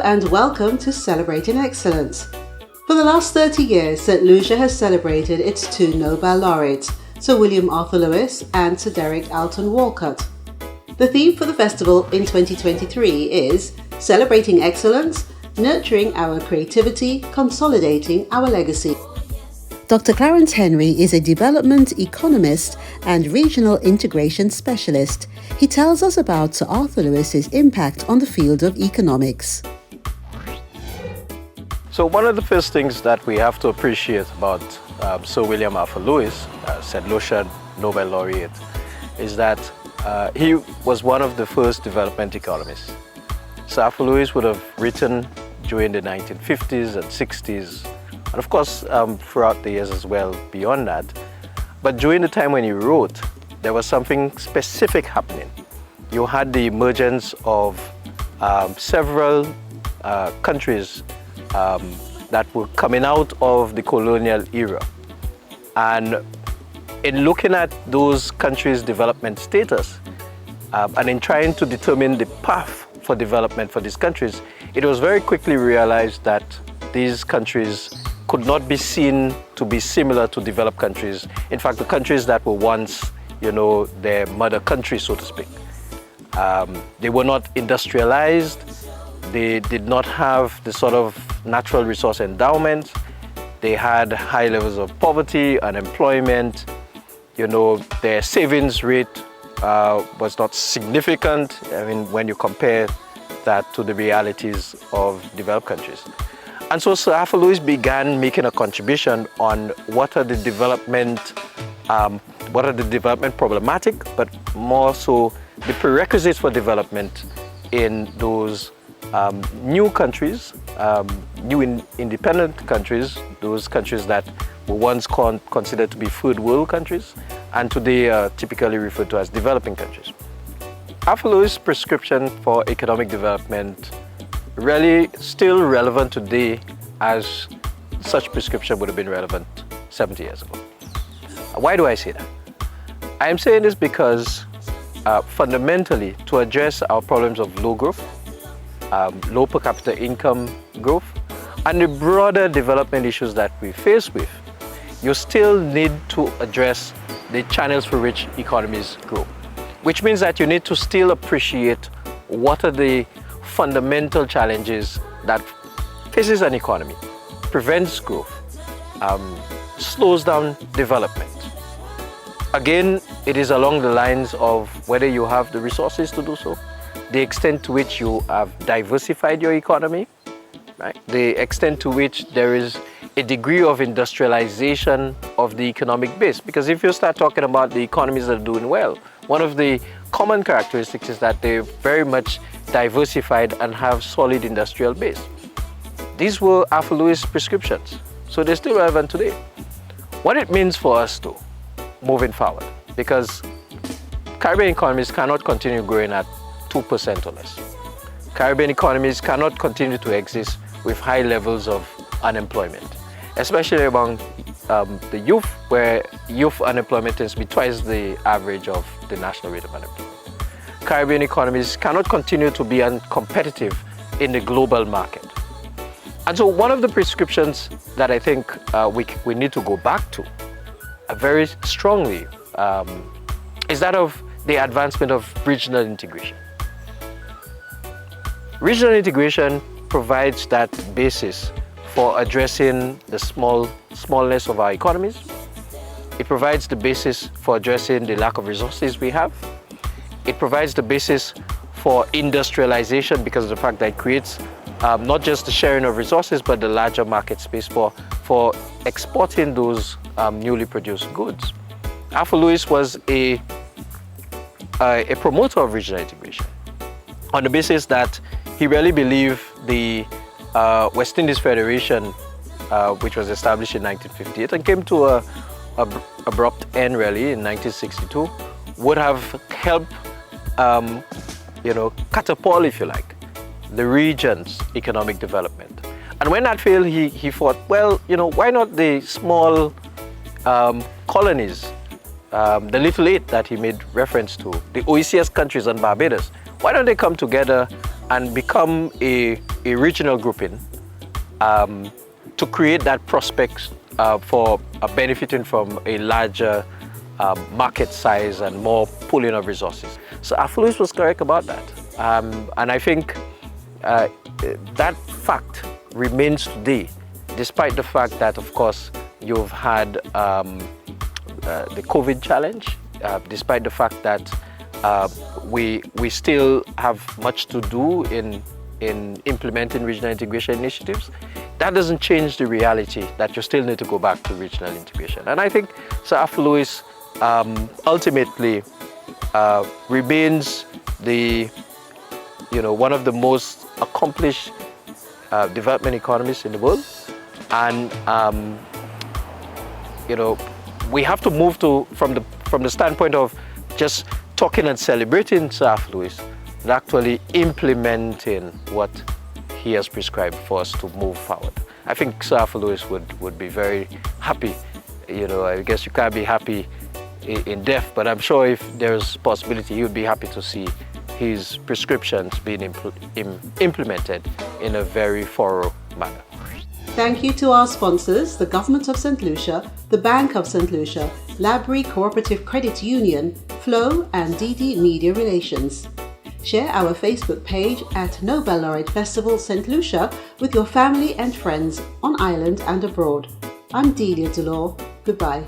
and welcome to Celebrating Excellence. For the last 30 years, St. Lucia has celebrated its two Nobel laureates, Sir William Arthur Lewis and Sir Derek Alton Walcott. The theme for the festival in 2023 is Celebrating Excellence, Nurturing Our Creativity, Consolidating Our Legacy. Dr. Clarence Henry is a development economist and regional integration specialist. He tells us about Sir Arthur Lewis's impact on the field of economics. So one of the first things that we have to appreciate about Sir William Arthur Lewis, St. Lucia Nobel laureate, is that he was one of the first development economists. Sir Arthur Lewis would have written during the 1950s and 60s, and of course throughout the years as well beyond that. But during the time when he wrote, there was something specific happening. You had the emergence of several countries that were coming out of the colonial era. And in looking at those countries' development status and in trying to determine the path for development for these countries, it was very quickly realized that these countries could not be seen to be similar to developed countries. In fact, the countries that were once, their mother country, so to speak. They were not industrialized. They did not have the sort of natural resource endowment. They had high levels of poverty, unemployment. Their savings rate was not significant. I mean, when you compare that to the realities of developed countries. And so Sir Arthur Lewis began making a contribution on what are the development problematic, but more so the prerequisites for development in those new countries, new independent countries, those countries that were once considered to be third world countries, and today are typically referred to as developing countries. Arthur Lewis' prescription for economic development really still relevant today as such prescription would have been relevant 70 years ago. Why do I say that? I am saying this because fundamentally, to address our problems of low growth, low per capita income growth, and the broader development issues that we face with, you still need to address the channels through which economies grow, which means that you need to still appreciate what are the fundamental challenges that faces an economy, prevents growth, slows down development. Again, it is along the lines of whether you have the resources to do so, the extent to which you have diversified your economy, right? The extent to which there is a degree of industrialization of the economic base. Because if you start talking about the economies that are doing well, one of the common characteristics is that they're very much diversified and have solid industrial base. These were Arthur Lewis prescriptions, so they're still relevant today. What it means for us to moving forward, because Caribbean economies cannot continue growing at 2% or less. Caribbean economies cannot continue to exist with high levels of unemployment, especially among the youth, where youth unemployment tends to be twice the average of the national rate of unemployment. Caribbean economies cannot continue to be uncompetitive in the global market. And so one of the prescriptions that I think we need to go back to very strongly is that of the advancement of regional integration. Regional integration provides that basis for addressing the smallness of our economies. It provides the basis for addressing the lack of resources we have. It provides the basis for industrialization because of the fact that it creates not just the sharing of resources, but the larger market space for exporting those newly produced goods. Arthur Lewis was a promoter of regional integration on the basis that he really believed the West Indies Federation, which was established in 1958 and came to a abrupt end really in 1962, would have helped catapult, if you like, the region's economic development. And when that failed, he thought, well, why not the small colonies, the Little Eight that he made reference to, the OECS countries and Barbados, why don't they come together and become a regional grouping to create that prospect for benefiting from a larger market size and more pooling of resources. So Afro-Louis was correct about that. And I think that fact remains today, despite the fact that, of course, you've had the COVID challenge, despite the fact that we still have much to do in implementing regional integration initiatives. That doesn't change the reality that you still need to go back to regional integration. And I think Sir Afro-Louis ultimately remains one of the most accomplished development economists in the world. And we have to move from the standpoint of just talking and celebrating Sir Afro-Louis, and actually implementing what he has prescribed for us to move forward. I think Sir Afro-Louis would be very happy. I guess you can't be happy in death, but I'm sure if there's possibility, he would be happy to see his prescriptions being implemented in a very thorough manner. Thank you to our sponsors, the Government of St. Lucia, the Bank of St. Lucia, Labrie Cooperative Credit Union, Flow, and DD Media Relations. Share our Facebook page at Nobel Laureate Festival St. Lucia with your family and friends on island and abroad. I'm Delia Delore. Goodbye.